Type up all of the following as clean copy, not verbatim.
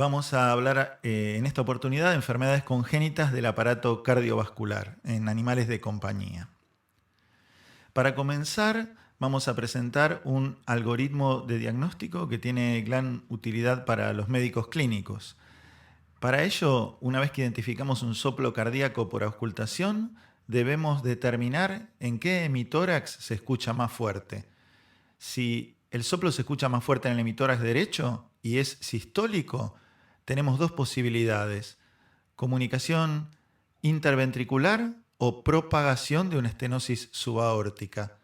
Vamos a hablar en esta oportunidad de enfermedades congénitas del aparato cardiovascular en animales de compañía. Para comenzar, vamos a presentar un algoritmo de diagnóstico que tiene gran utilidad para los médicos clínicos. Para ello, una vez que identificamos un soplo cardíaco por auscultación, debemos determinar en qué hemitórax se escucha más fuerte. Si el soplo se escucha más fuerte en el hemitórax derecho y es sistólico, tenemos dos posibilidades: comunicación interventricular o propagación de una estenosis subaórtica.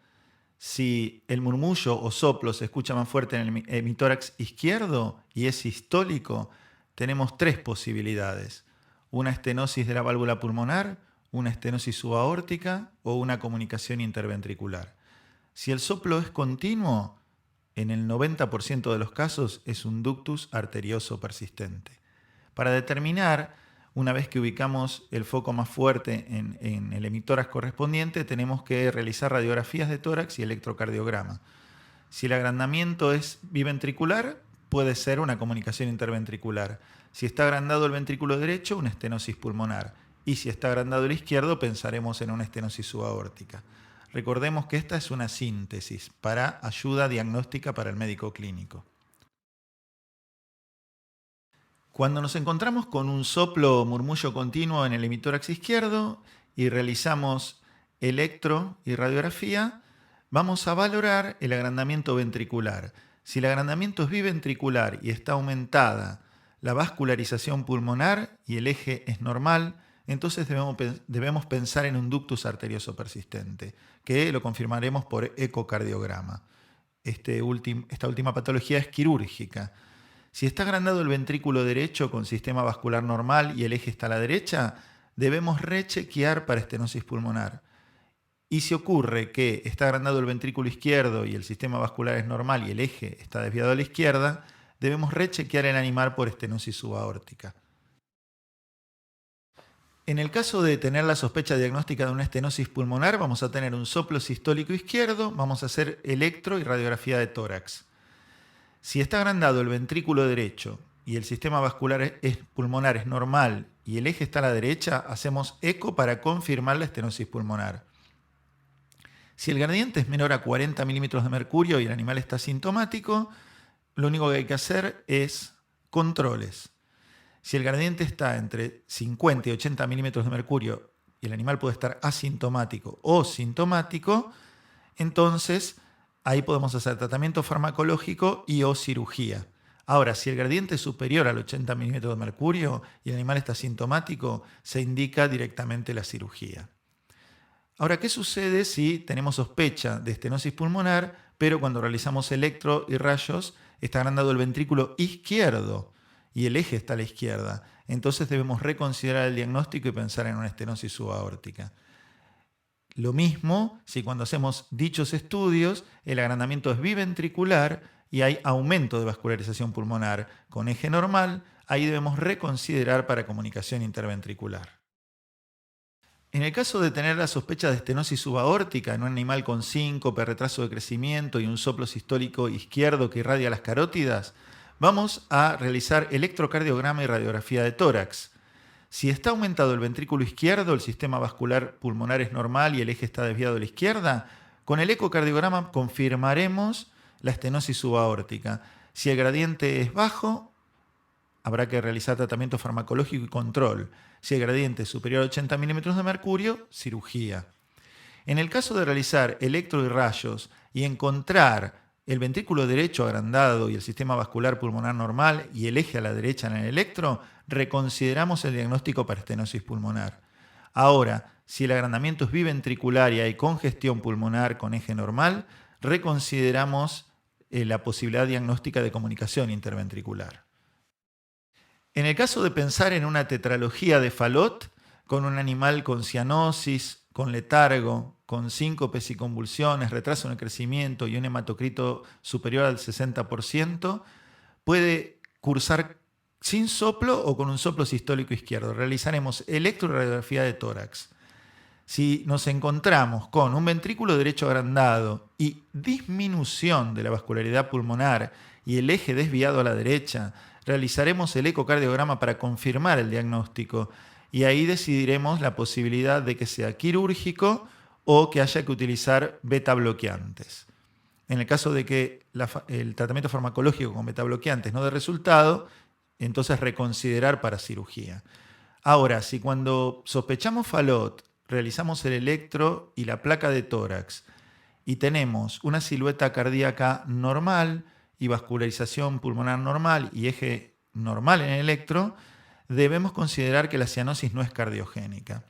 Si el murmullo o soplo se escucha más fuerte en el hemitórax izquierdo y es sistólico, tenemos tres posibilidades: una estenosis de la válvula pulmonar, una estenosis subaórtica o una comunicación interventricular. Si el soplo es continuo, en el 90% de los casos es un ductus arterioso persistente. Para determinar, una vez que ubicamos el foco más fuerte en el hemitórax correspondiente, tenemos que realizar radiografías de tórax y electrocardiograma. Si el agrandamiento es biventricular, puede ser una comunicación interventricular. Si está agrandado el ventrículo derecho, una estenosis pulmonar. Y si está agrandado el izquierdo, pensaremos en una estenosis subaórtica. Recordemos que esta es una síntesis para ayuda diagnóstica para el médico clínico. Cuando nos encontramos con un soplo o murmullo continuo en el hemitórax izquierdo y realizamos electro y radiografía, vamos a valorar el agrandamiento ventricular. Si el agrandamiento es biventricular y está aumentada la vascularización pulmonar y el eje es normal, entonces debemos pensar en un ductus arterioso persistente, que lo confirmaremos por ecocardiograma. Esta última patología es quirúrgica. Si está agrandado el ventrículo derecho con sistema vascular normal y el eje está a la derecha, debemos rechequear para estenosis pulmonar. Y si ocurre que está agrandado el ventrículo izquierdo y el sistema vascular es normal y el eje está desviado a la izquierda, debemos rechequear el animal por estenosis subaórtica. En el caso de tener la sospecha diagnóstica de una estenosis pulmonar, vamos a tener un soplo sistólico izquierdo, vamos a hacer electro y radiografía de tórax. Si está agrandado el ventrículo derecho y el sistema vascular pulmonar es normal y el eje está a la derecha, hacemos eco para confirmar la estenosis pulmonar. Si el gradiente es menor a 40 milímetros de mercurio y el animal está asintomático, lo único que hay que hacer es controles. Si el gradiente está entre 50 y 80 milímetros de mercurio y el animal puede estar asintomático o sintomático, entonces ahí podemos hacer tratamiento farmacológico y o cirugía. Ahora, si el gradiente es superior al 80 milímetros de mercurio y el animal está asintomático, se indica directamente la cirugía. Ahora, ¿qué sucede si tenemos sospecha de estenosis pulmonar, pero cuando realizamos electro y rayos está agrandado el ventrículo izquierdo y el eje está a la izquierda? Entonces debemos reconsiderar el diagnóstico y pensar en una estenosis subaórtica. Lo mismo si cuando hacemos dichos estudios el agrandamiento es biventricular y hay aumento de vascularización pulmonar con eje normal, ahí debemos reconsiderar para comunicación interventricular. En el caso de tener la sospecha de estenosis subaórtica en un animal con síncope, retraso de crecimiento y un soplo sistólico izquierdo que irradia las carótidas, vamos a realizar electrocardiograma y radiografía de tórax. Si está aumentado el ventrículo izquierdo, el sistema vascular pulmonar es normal y el eje está desviado a la izquierda, con el ecocardiograma confirmaremos la estenosis subaórtica. Si el gradiente es bajo, habrá que realizar tratamiento farmacológico y control. Si el gradiente es superior a 80 milímetros de mercurio, cirugía. En el caso de realizar electro y rayos y encontrar el ventrículo derecho agrandado y el sistema vascular pulmonar normal y el eje a la derecha en el electro, reconsideramos el diagnóstico para estenosis pulmonar. Ahora, si el agrandamiento es biventricular y hay congestión pulmonar con eje normal, reconsideramos la posibilidad diagnóstica de comunicación interventricular. En el caso de pensar en una tetralogía de Fallot, con un animal con cianosis, con letargo, con síncopes y convulsiones, retraso en el crecimiento y un hematocrito superior al 60%, puede cursar sin soplo o con un soplo sistólico izquierdo. Realizaremos electroradiografía de tórax. Si nos encontramos con un ventrículo derecho agrandado y disminución de la vascularidad pulmonar y el eje desviado a la derecha, realizaremos el ecocardiograma para confirmar el diagnóstico y ahí decidiremos la posibilidad de que sea quirúrgico o que haya que utilizar beta bloqueantes. En el caso de que el tratamiento farmacológico con beta bloqueantes no dé resultado, entonces reconsiderar para cirugía. Ahora, si cuando sospechamos Fallot realizamos el electro y la placa de tórax y tenemos una silueta cardíaca normal y vascularización pulmonar normal y eje normal en el electro, debemos considerar que la cianosis no es cardiogénica.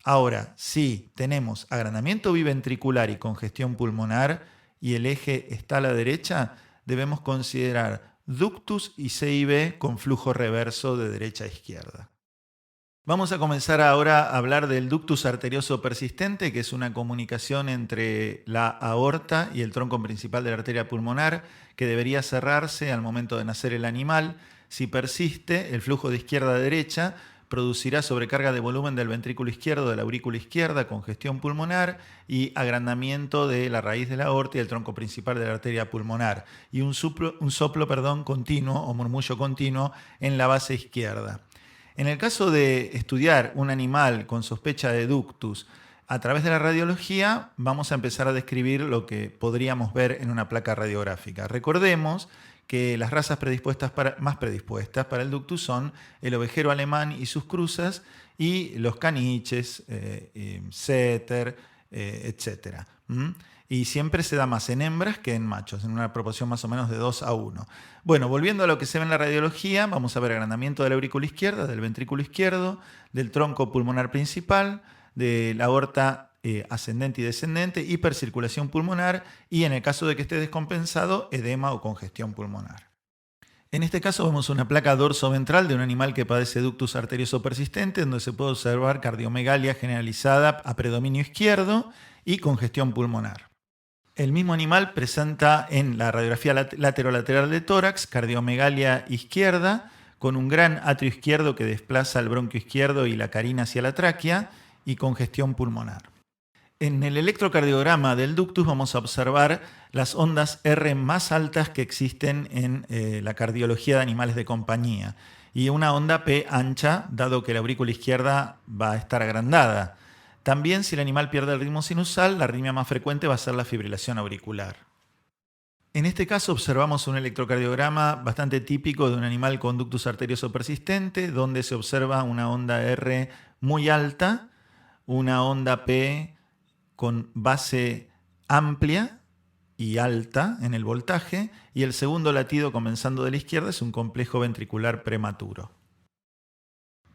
Ahora, si tenemos agrandamiento biventricular y congestión pulmonar y el eje está a la derecha, debemos considerar ductus y CIB con flujo reverso de derecha a izquierda. Vamos a comenzar ahora a hablar del ductus arterioso persistente, que es una comunicación entre la aorta y el tronco principal de la arteria pulmonar, que debería cerrarse al momento de nacer el animal. Si persiste, el flujo de izquierda a derecha producirá sobrecarga de volumen del ventrículo izquierdo, de la aurícula izquierda, congestión pulmonar y agrandamiento de la raíz de la aorta y el tronco principal de la arteria pulmonar, y un soplo continuo o murmullo continuo en la base izquierda. En el caso de estudiar un animal con sospecha de ductus a través de la radiología, vamos a empezar a describir lo que podríamos ver en una placa radiográfica. Recordemos que las razas más predispuestas para el ductus son el ovejero alemán y sus cruzas y los caniches, setter, etc. Y siempre se da más en hembras que en machos, en una proporción más o menos de 2:1. Bueno, volviendo a lo que se ve en la radiología, vamos a ver agrandamiento de la aurícula izquierda, del ventrículo izquierdo, del tronco pulmonar principal, de la aorta ascendente y descendente, hipercirculación pulmonar y, en el caso de que esté descompensado, edema o congestión pulmonar. En este caso vemos una placa dorsoventral de un animal que padece ductus arterioso persistente, donde se puede observar cardiomegalia generalizada a predominio izquierdo y congestión pulmonar. El mismo animal presenta en la radiografía laterolateral de tórax cardiomegalia izquierda con un gran atrio izquierdo que desplaza el bronquio izquierdo y la carina hacia la tráquea y congestión pulmonar. En el electrocardiograma del ductus vamos a observar las ondas R más altas que existen en la cardiología de animales de compañía y una onda P ancha, dado que la aurícula izquierda va a estar agrandada. También, si el animal pierde el ritmo sinusal, la arritmia más frecuente va a ser la fibrilación auricular. En este caso observamos un electrocardiograma bastante típico de un animal con ductus arterioso persistente, donde se observa una onda R muy alta, una onda P con base amplia y alta en el voltaje, y el segundo latido comenzando de la izquierda es un complejo ventricular prematuro.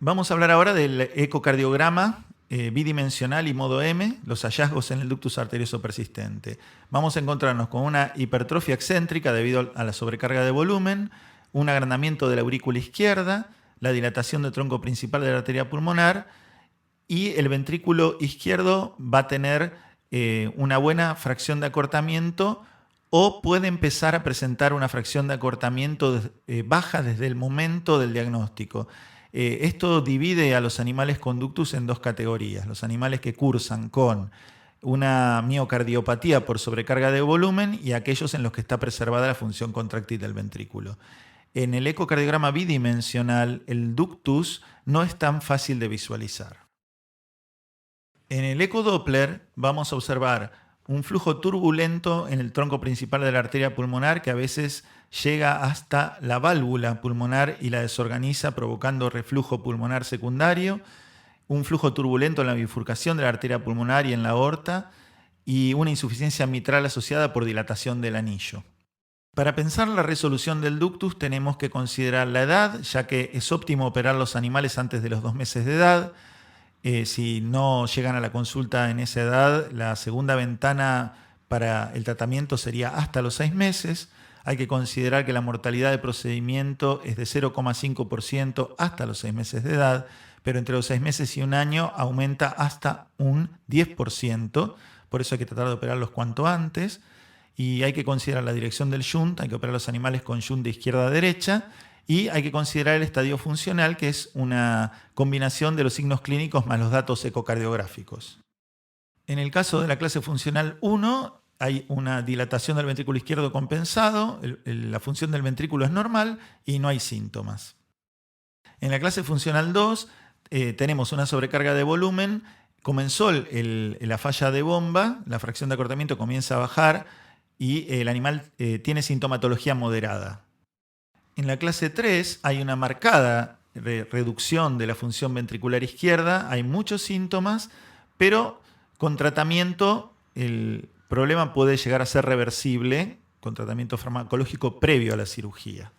Vamos a hablar ahora del ecocardiograma bidimensional y modo M, los hallazgos en el ductus arterioso persistente. Vamos a encontrarnos con una hipertrofia excéntrica debido a la sobrecarga de volumen, un agrandamiento de la aurícula izquierda, la dilatación del tronco principal de la arteria pulmonar, y el ventrículo izquierdo va a tener una buena fracción de acortamiento o puede empezar a presentar una fracción de acortamiento baja desde el momento del diagnóstico. Esto divide a los animales con ductus en dos categorías: los animales que cursan con una miocardiopatía por sobrecarga de volumen y aquellos en los que está preservada la función contráctil del ventrículo. En el ecocardiograma bidimensional, el ductus no es tan fácil de visualizar. En el ecodoppler vamos a observar un flujo turbulento en el tronco principal de la arteria pulmonar que a veces llega hasta la válvula pulmonar y la desorganiza, provocando reflujo pulmonar secundario, un flujo turbulento en la bifurcación de la arteria pulmonar y en la aorta, y una insuficiencia mitral asociada por dilatación del anillo. Para pensar la resolución del ductus tenemos que considerar la edad, ya que es óptimo operar los animales antes de los 2 meses de edad. Si no llegan a la consulta en esa edad, la segunda ventana para el tratamiento sería hasta los 6 meses. Hay que considerar que la mortalidad de procedimiento es de 0,5% hasta los 6 meses de edad, pero entre los 6 meses y un año aumenta hasta un 10%, por eso hay que tratar de operarlos cuanto antes. Y hay que considerar la dirección del shunt, hay que operar los animales con shunt de izquierda a derecha, y hay que considerar el estadio funcional, que es una combinación de los signos clínicos más los datos ecocardiográficos. En el caso de la clase funcional 1, hay una dilatación del ventrículo izquierdo compensado, la función del ventrículo es normal y no hay síntomas. En la clase funcional 2 tenemos una sobrecarga de volumen, comenzó la falla de bomba, la fracción de acortamiento comienza a bajar y el animal tiene sintomatología moderada. En la clase 3 hay una marcada reducción de la función ventricular izquierda, hay muchos síntomas, pero con tratamiento el problema puede llegar a ser reversible con tratamiento farmacológico previo a la cirugía.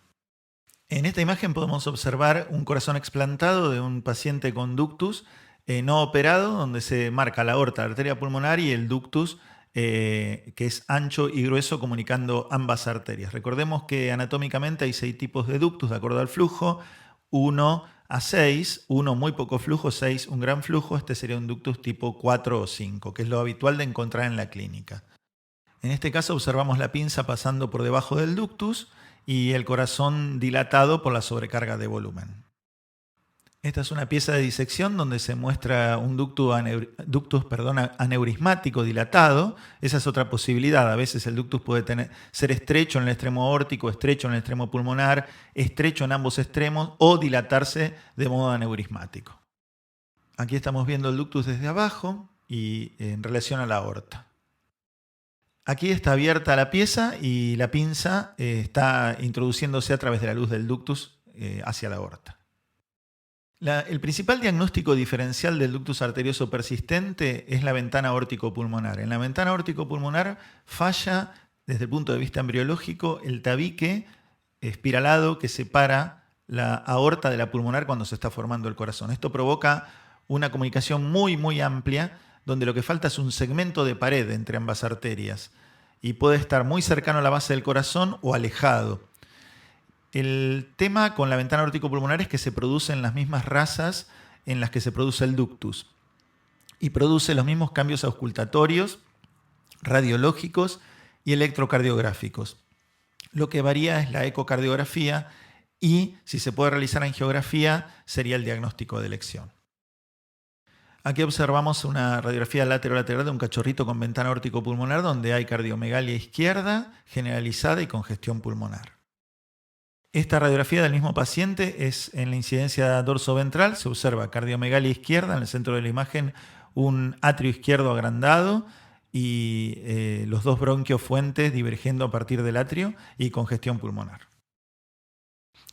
En esta imagen podemos observar un corazón explantado de un paciente con ductus no operado, donde se marca la aorta, la arteria pulmonar y el ductus, que es ancho y grueso, comunicando ambas arterias. Recordemos que anatómicamente hay 6 tipos de ductus de acuerdo al flujo, 1 a 6, 1 muy poco flujo, 6 un gran flujo. Este sería un ductus tipo 4 o 5, que es lo habitual de encontrar en la clínica. En este caso observamos la pinza pasando por debajo del ductus y el corazón dilatado por la sobrecarga de volumen. Esta es una pieza de disección donde se muestra un ductus aneurismático dilatado. Esa es otra posibilidad. A veces el ductus puede ser estrecho en el extremo aórtico, estrecho en el extremo pulmonar, estrecho en ambos extremos o dilatarse de modo aneurismático. Aquí estamos viendo el ductus desde abajo y en relación a la aorta. Aquí está abierta la pieza y la pinza está introduciéndose a través de la luz del ductus hacia la aorta. El principal diagnóstico diferencial del ductus arterioso persistente es la ventana aórtico-pulmonar. En la ventana aórtico-pulmonar falla, desde el punto de vista embriológico, el tabique espiralado que separa la aorta de la pulmonar cuando se está formando el corazón. Esto provoca una comunicación muy amplia, donde lo que falta es un segmento de pared entre ambas arterias y puede estar muy cercano a la base del corazón o alejado. El tema con la ventana aórtico-pulmonar es que se producen las mismas razas en las que se produce el ductus y produce los mismos cambios auscultatorios, radiológicos y electrocardiográficos. Lo que varía es la ecocardiografía y, si se puede realizar angiografía, sería el diagnóstico de elección. Aquí observamos una radiografía lateral de un cachorrito con ventana aórtico-pulmonar donde hay cardiomegalia izquierda generalizada y congestión pulmonar. Esta radiografía del mismo paciente es en la incidencia dorsoventral. Se observa cardiomegalia izquierda, en el centro de la imagen un atrio izquierdo agrandado y los 2 bronquios fuentes divergiendo a partir del atrio y congestión pulmonar.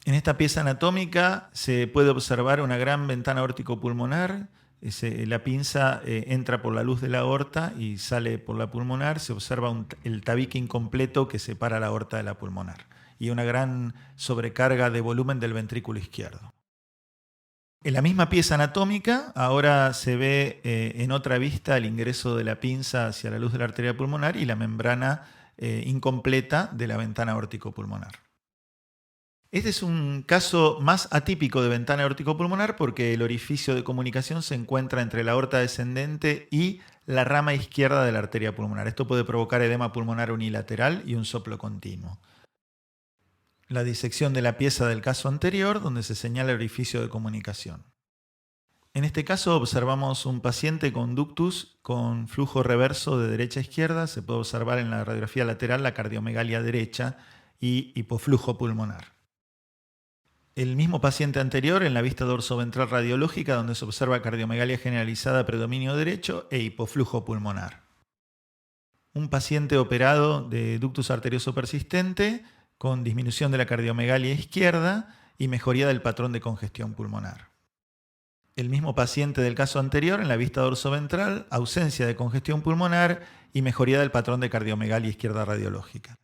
En esta pieza anatómica se puede observar una gran ventana aórtico-pulmonar. La pinza entra por la luz de la aorta y sale por la pulmonar. Se observa el tabique incompleto que separa la aorta de la pulmonar y una gran sobrecarga de volumen del ventrículo izquierdo. En la misma pieza anatómica ahora se ve en otra vista el ingreso de la pinza hacia la luz de la arteria pulmonar y la membrana incompleta de la ventana aórtico-pulmonar. Este es un caso más atípico de ventana aórtico-pulmonar porque el orificio de comunicación se encuentra entre la aorta descendente y la rama izquierda de la arteria pulmonar. Esto puede provocar edema pulmonar unilateral y un soplo continuo. La disección de la pieza del caso anterior, donde se señala el orificio de comunicación. En este caso observamos un paciente con ductus con flujo reverso de derecha a izquierda. Se puede observar en la radiografía lateral la cardiomegalia derecha y hipoflujo pulmonar. El mismo paciente anterior en la vista dorsoventral radiológica, donde se observa cardiomegalia generalizada, predominio derecho e hipoflujo pulmonar. Un paciente operado de ductus arterioso persistente con disminución de la cardiomegalia izquierda y mejoría del patrón de congestión pulmonar. El mismo paciente del caso anterior, en la vista dorsoventral, ausencia de congestión pulmonar y mejoría del patrón de cardiomegalia izquierda radiológica.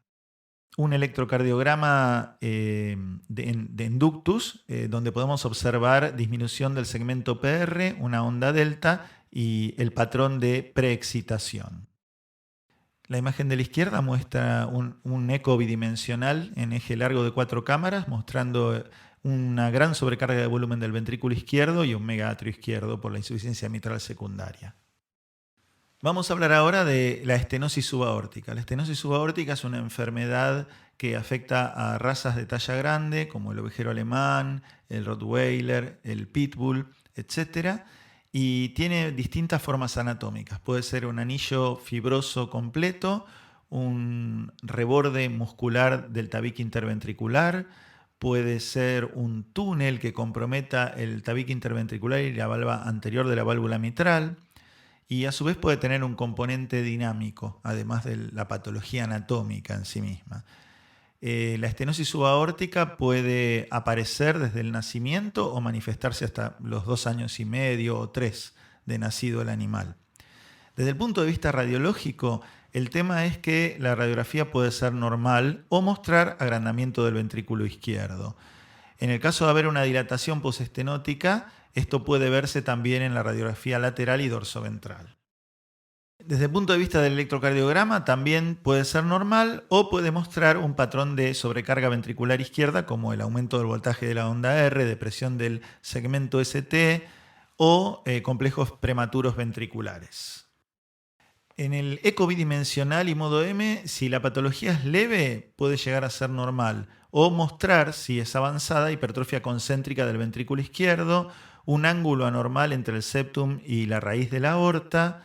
Un electrocardiograma en ductus, donde podemos observar disminución del segmento PR, una onda delta y el patrón de preexcitación. La imagen de la izquierda muestra un eco bidimensional en eje largo de 4 cámaras, mostrando una gran sobrecarga de volumen del ventrículo izquierdo y un megaatrio izquierdo por la insuficiencia mitral secundaria. Vamos a hablar ahora de la estenosis subaórtica. La estenosis subaórtica es una enfermedad que afecta a razas de talla grande, como el ovejero alemán, el rottweiler, el pitbull, etc. Y tiene distintas formas anatómicas. Puede ser un anillo fibroso completo, un reborde muscular del tabique interventricular, puede ser un túnel que comprometa el tabique interventricular y la valva anterior de la válvula mitral, y a su vez puede tener un componente dinámico, además de la patología anatómica en sí misma. La estenosis subaórtica puede aparecer desde el nacimiento o manifestarse hasta los 2 años y medio o 3 de nacido el animal. Desde el punto de vista radiológico, el tema es que la radiografía puede ser normal o mostrar agrandamiento del ventrículo izquierdo. En el caso de haber una dilatación postestenótica, esto puede verse también en la radiografía lateral y dorsoventral. Desde el punto de vista del electrocardiograma también puede ser normal o puede mostrar un patrón de sobrecarga ventricular izquierda, como el aumento del voltaje de la onda R, depresión del segmento ST o complejos prematuros ventriculares. En el eco bidimensional y modo M, si la patología es leve, puede llegar a ser normal o mostrar, si es avanzada, hipertrofia concéntrica del ventrículo izquierdo, un ángulo anormal entre el septum y la raíz de la aorta,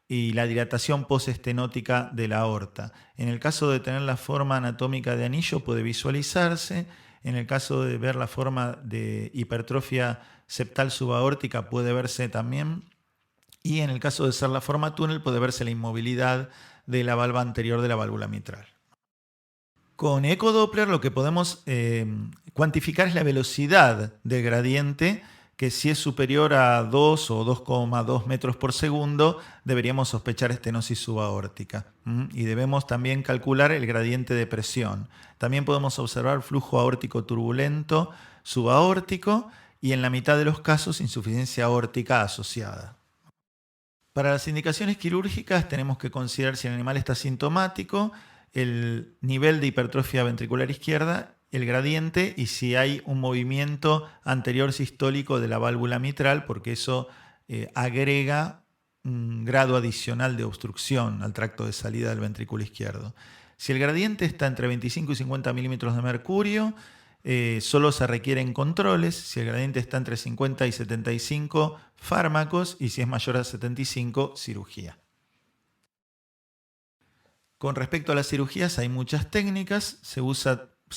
y la dilatación postestenótica de la aorta. En el caso de tener la forma anatómica de anillo puede visualizarse. En el caso de ver la forma de hipertrofia septal subaórtica puede verse también. Y en el caso de ser la forma túnel puede verse la inmovilidad de la valva anterior de la válvula mitral. Con ecodoppler lo que podemos cuantificar es la velocidad del gradiente, que si es superior a 2 o 2,2 metros por segundo, deberíamos sospechar estenosis subaórtica. Y debemos también calcular el gradiente de presión. También podemos observar flujo aórtico turbulento subaórtico y en la mitad de los casos insuficiencia aórtica asociada. Para las indicaciones quirúrgicas tenemos que considerar si el animal está sintomático, el nivel de hipertrofia ventricular izquierda, el gradiente y si hay un movimiento anterior sistólico de la válvula mitral, porque eso agrega un grado adicional de obstrucción al tracto de salida del ventrículo izquierdo. Si el gradiente está entre 25 y 50 milímetros de mercurio, solo se requieren controles. Si el gradiente está entre 50 y 75, fármacos, y si es mayor a 75, cirugía. Con respecto a las cirugías hay muchas técnicas. Se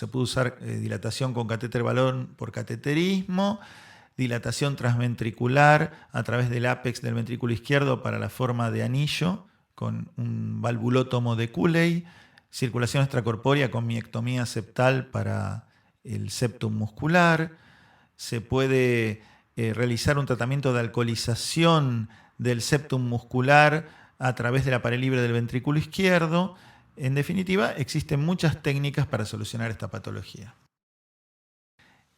puede usar dilatación con catéter balón por cateterismo, dilatación transventricular a través del ápex del ventrículo izquierdo para la forma de anillo con un valvulótomo de Cooley, circulación extracorpórea con miectomía septal para el septum muscular. Se puede realizar un tratamiento de alcoholización del septum muscular a través de la pared libre del ventrículo izquierdo. En definitiva, existen muchas técnicas para solucionar esta patología.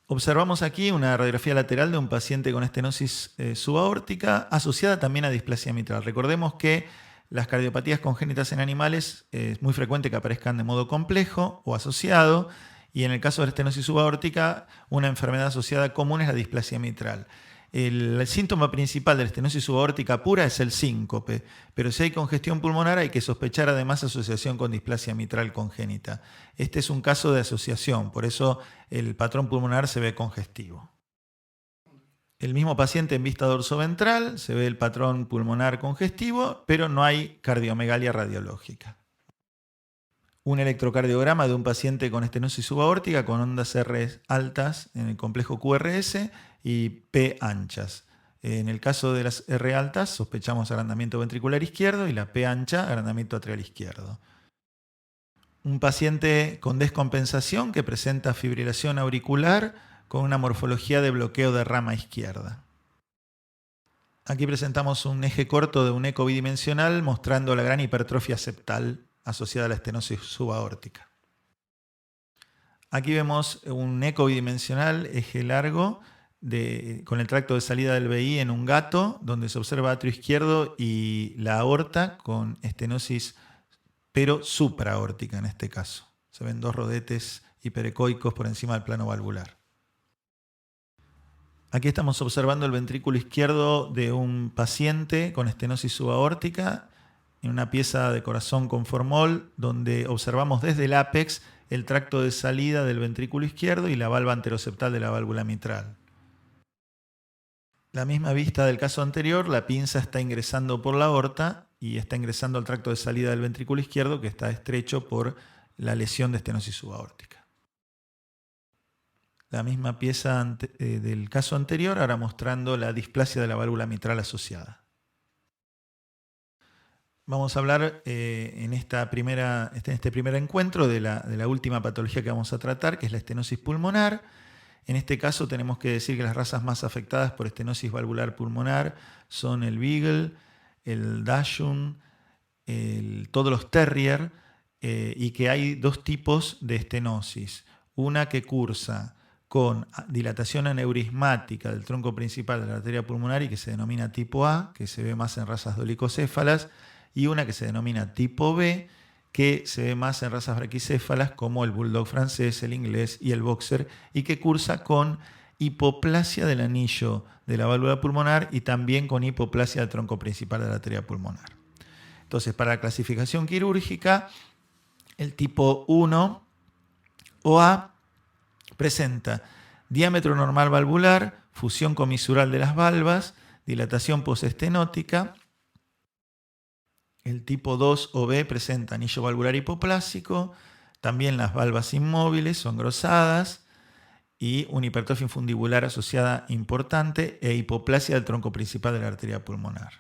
Observamos aquí una radiografía lateral de un paciente con estenosis subaórtica asociada también a displasia mitral. Recordemos que las cardiopatías congénitas en animales es muy frecuente que aparezcan de modo complejo o asociado, y en el caso de la estenosis subaórtica, una enfermedad asociada común es la displasia mitral. El síntoma principal de la estenosis subaórtica pura es el síncope, pero si hay congestión pulmonar hay que sospechar además asociación con displasia mitral congénita. Este es un caso de asociación, por eso el patrón pulmonar se ve congestivo. El mismo paciente en vista dorsoventral se ve el patrón pulmonar congestivo, pero no hay cardiomegalia radiológica. Un electrocardiograma de un paciente con estenosis subaórtica con ondas R altas en el complejo QRS y P anchas. En el caso de las R altas sospechamos agrandamiento ventricular izquierdo y la P ancha agrandamiento atrial izquierdo. Un paciente con descompensación que presenta fibrilación auricular con una morfología de bloqueo de rama izquierda. Aquí presentamos un eje corto de un eco bidimensional mostrando la gran hipertrofia septal asociada a la estenosis subaórtica. Aquí vemos un eco bidimensional, eje largo, con el tracto de salida del VI en un gato, donde se observa atrio izquierdo y la aorta con estenosis, pero supraaórtica en este caso. Se ven 2 rodetes hiperecoicos por encima del plano valvular. Aquí estamos observando el ventrículo izquierdo de un paciente con estenosis subaórtica en una pieza de corazón con formol, donde observamos desde el ápex el tracto de salida del ventrículo izquierdo y la valva anteroseptal de la válvula mitral. La misma vista del caso anterior, la pinza está ingresando por la aorta y está ingresando al tracto de salida del ventrículo izquierdo, que está estrecho por la lesión de estenosis subaórtica. La misma pieza del caso anterior, ahora mostrando la displasia de la válvula mitral asociada. Vamos a hablar en este primer encuentro de la última patología que vamos a tratar, que es la estenosis pulmonar. En este caso tenemos que decir que las razas más afectadas por estenosis valvular pulmonar son el Beagle, el Dachshund, todos los Terrier, y que hay dos tipos de estenosis. Una que cursa con dilatación aneurismática del tronco principal de la arteria pulmonar y que se denomina tipo A, que se ve más en razas dolicocéfalas, y una que se denomina tipo B, que se ve más en razas braquicéfalas como el bulldog francés, el inglés y el boxer, y que cursa con hipoplasia del anillo de la válvula pulmonar y también con hipoplasia del tronco principal de la arteria pulmonar. Entonces, para la clasificación quirúrgica, el tipo 1 o A presenta diámetro normal valvular, fusión comisural de las valvas, dilatación postestenótica. El tipo 2 o B presenta anillo valvular hipoplásico, también las valvas inmóviles o engrosadas y una hipertrofia infundibular asociada importante e hipoplasia del tronco principal de la arteria pulmonar.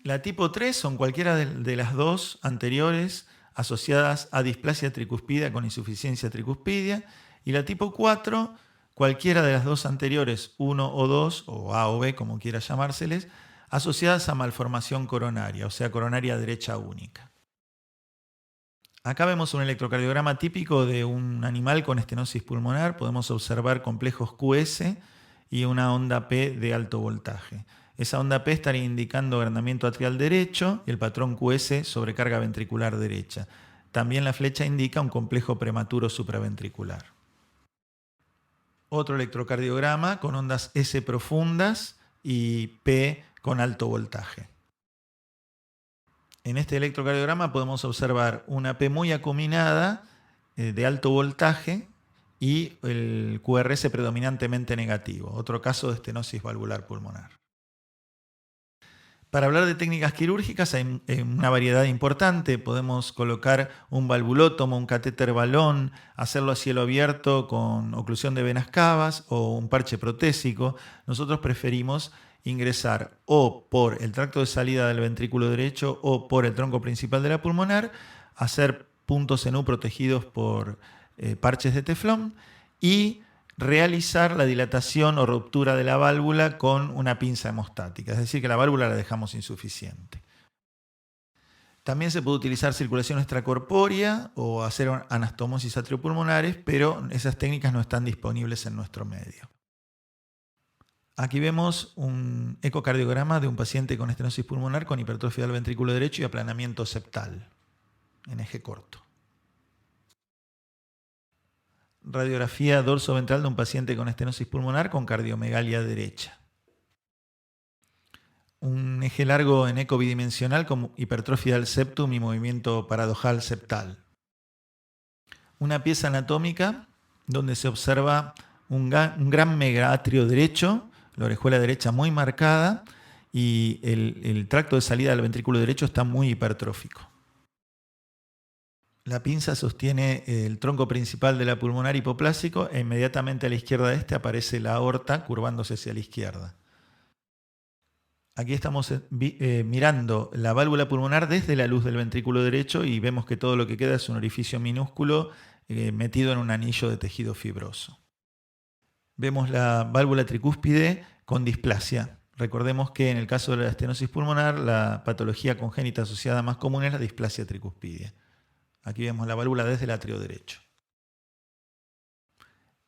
La tipo 3 son cualquiera de las dos anteriores asociadas a displasia tricuspidea con insuficiencia tricuspidia, y la tipo 4, cualquiera de las dos anteriores, 1 o 2, o A o B, como quiera llamárseles, asociadas a malformación coronaria, o sea, coronaria derecha única. Acá vemos un electrocardiograma típico de un animal con estenosis pulmonar. Podemos observar complejos QS y una onda P de alto voltaje. Esa onda P estaría indicando agrandamiento atrial derecho y el patrón QS sobrecarga ventricular derecha. También la flecha indica un complejo prematuro supraventricular. Otro electrocardiograma con ondas S profundas y P con alto voltaje. En este electrocardiograma podemos observar una P muy acuminada de alto voltaje y el QRS predominantemente negativo. Otro caso de estenosis valvular pulmonar. Para hablar de técnicas quirúrgicas hay una variedad importante. Podemos colocar un valvulótomo, un catéter balón, hacerlo a cielo abierto con oclusión de venas cavas o un parche protésico. Nosotros preferimos ingresar o por el tracto de salida del ventrículo derecho o por el tronco principal de la pulmonar, hacer puntos en U protegidos por parches de teflón y realizar la dilatación o ruptura de la válvula con una pinza hemostática, es decir, que la válvula la dejamos insuficiente. También se puede utilizar circulación extracorpórea o hacer anastomosis atriopulmonares, pero esas técnicas no están disponibles en nuestro medio. Aquí vemos un ecocardiograma de un paciente con estenosis pulmonar con hipertrofia del ventrículo derecho y aplanamiento septal en eje corto. Radiografía dorsoventral de un paciente con estenosis pulmonar con cardiomegalia derecha. Un eje largo en eco bidimensional con hipertrofia del septum y movimiento paradojal septal. Una pieza anatómica donde se observa un gran megaatrio derecho, la orejuela derecha muy marcada y el tracto de salida del ventrículo derecho está muy hipertrófico. La pinza sostiene el tronco principal de la pulmonar hipoplásico e inmediatamente a la izquierda de este aparece la aorta curvándose hacia la izquierda. Aquí estamos mirando la válvula pulmonar desde la luz del ventrículo derecho y vemos que todo lo que queda es un orificio minúsculo metido en un anillo de tejido fibroso. Vemos la válvula tricúspide con displasia. Recordemos que en el caso de la estenosis pulmonar, la patología congénita asociada más común es la displasia tricuspidea. Aquí vemos la válvula desde el atrio derecho.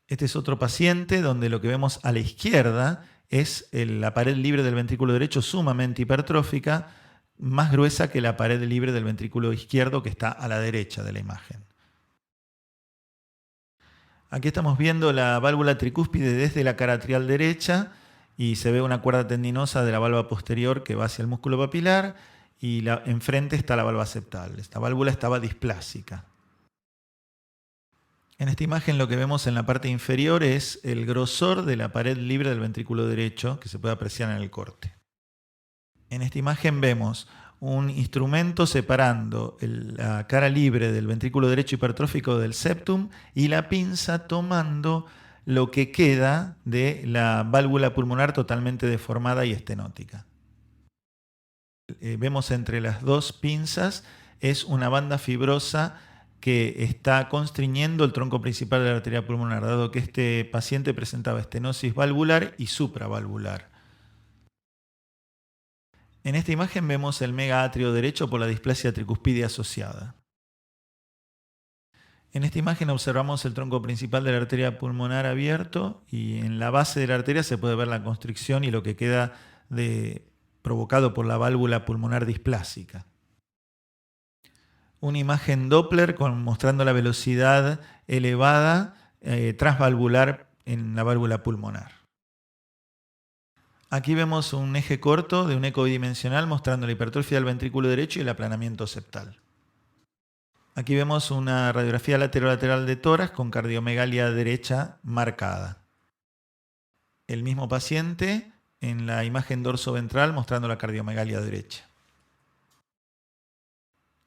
Este es otro paciente donde lo que vemos a la izquierda es la pared libre del ventrículo derecho sumamente hipertrófica, más gruesa que la pared libre del ventrículo izquierdo que está a la derecha de la imagen. Aquí estamos viendo la válvula tricúspide desde la cara atrial derecha y se ve una cuerda tendinosa de la valva posterior que va hacia el músculo papilar y enfrente está la valva septal. Esta válvula estaba displásica. En esta imagen lo que vemos en la parte inferior es el grosor de la pared libre del ventrículo derecho que se puede apreciar en el corte. En esta imagen vemos un instrumento separando la cara libre del ventrículo derecho hipertrófico del septum y la pinza tomando lo que queda de la válvula pulmonar totalmente deformada y estenótica. Vemos entre las dos pinzas es una banda fibrosa que está constriñendo el tronco principal de la arteria pulmonar, dado que este paciente presentaba estenosis valvular y supravalvular. En esta imagen vemos el megaatrio derecho por la displasia tricuspidia asociada. En esta imagen observamos el tronco principal de la arteria pulmonar abierto y en la base de la arteria se puede ver la constricción y lo que queda provocado por la válvula pulmonar displásica. Una imagen Doppler mostrando la velocidad elevada transvalvular en la válvula pulmonar. Aquí vemos un eje corto de un eco bidimensional mostrando la hipertrofia del ventrículo derecho y el aplanamiento septal. Aquí vemos una radiografía lateral de tórax con cardiomegalia derecha marcada. El mismo paciente en la imagen dorsoventral mostrando la cardiomegalia derecha.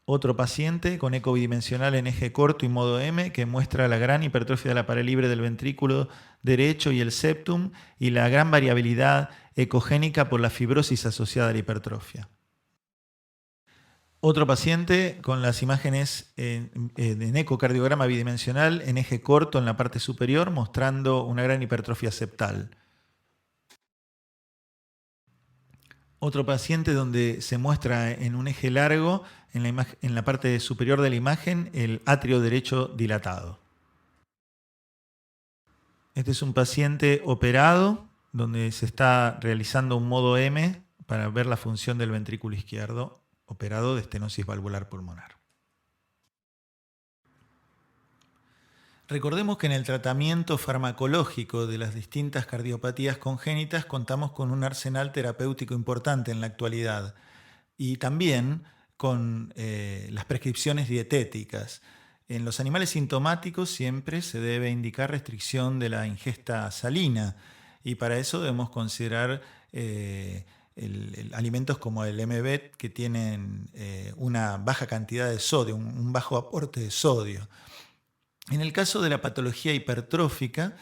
Otro paciente con eco bidimensional en eje corto y modo M que muestra la gran hipertrofia de la pared libre del ventrículo derecho y el septum y la gran variabilidad ecogénica por la fibrosis asociada a la hipertrofia. Otro paciente con las imágenes en ecocardiograma bidimensional en eje corto en la parte superior mostrando una gran hipertrofia septal. Otro paciente donde se muestra en un eje largo, en la parte superior de la imagen, el atrio derecho dilatado. Este es un paciente operado, donde se está realizando un modo M para ver la función del ventrículo izquierdo, operado de estenosis valvular pulmonar. Recordemos que en el tratamiento farmacológico de las distintas cardiopatías congénitas contamos con un arsenal terapéutico importante en la actualidad y también con las prescripciones dietéticas. En los animales sintomáticos siempre se debe indicar restricción de la ingesta salina y para eso debemos considerar alimentos como el MBET que tienen una baja cantidad de sodio, un bajo aporte de sodio. En el caso de la patología hipertrófica,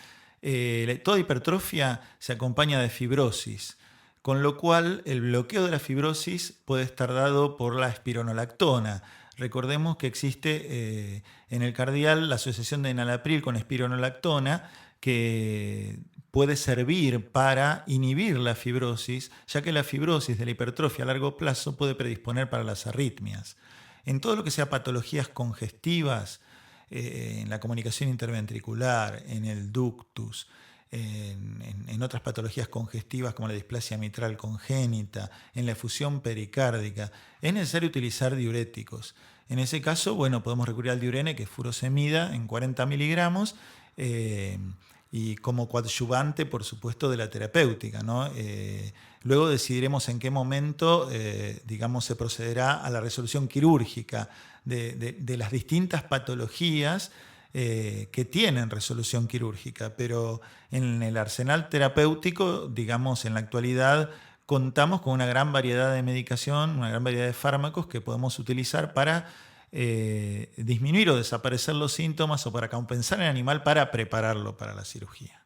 toda hipertrofia se acompaña de fibrosis, con lo cual el bloqueo de la fibrosis puede estar dado por la espironolactona. Recordemos que existe en el cardial la asociación de enalapril con espironolactona que puede servir para inhibir la fibrosis, ya que la fibrosis de la hipertrofia a largo plazo puede predisponer para las arritmias. En todo lo que sea patologías congestivas, en la comunicación interventricular, en el ductus, en otras patologías congestivas como la displasia mitral congénita, en la efusión pericárdica, es necesario utilizar diuréticos. En ese caso, bueno, podemos recurrir al diurene, que es furosemida en 40 miligramos, y como coadyuvante, por supuesto, de la terapéutica, ¿no? Luego decidiremos en qué momento, se procederá a la resolución quirúrgica de las distintas patologías que tienen resolución quirúrgica, pero en el arsenal terapéutico, en la actualidad, contamos con una gran variedad de medicación, una gran variedad de fármacos que podemos utilizar para disminuir o desaparecer los síntomas o para compensar al animal para prepararlo para la cirugía.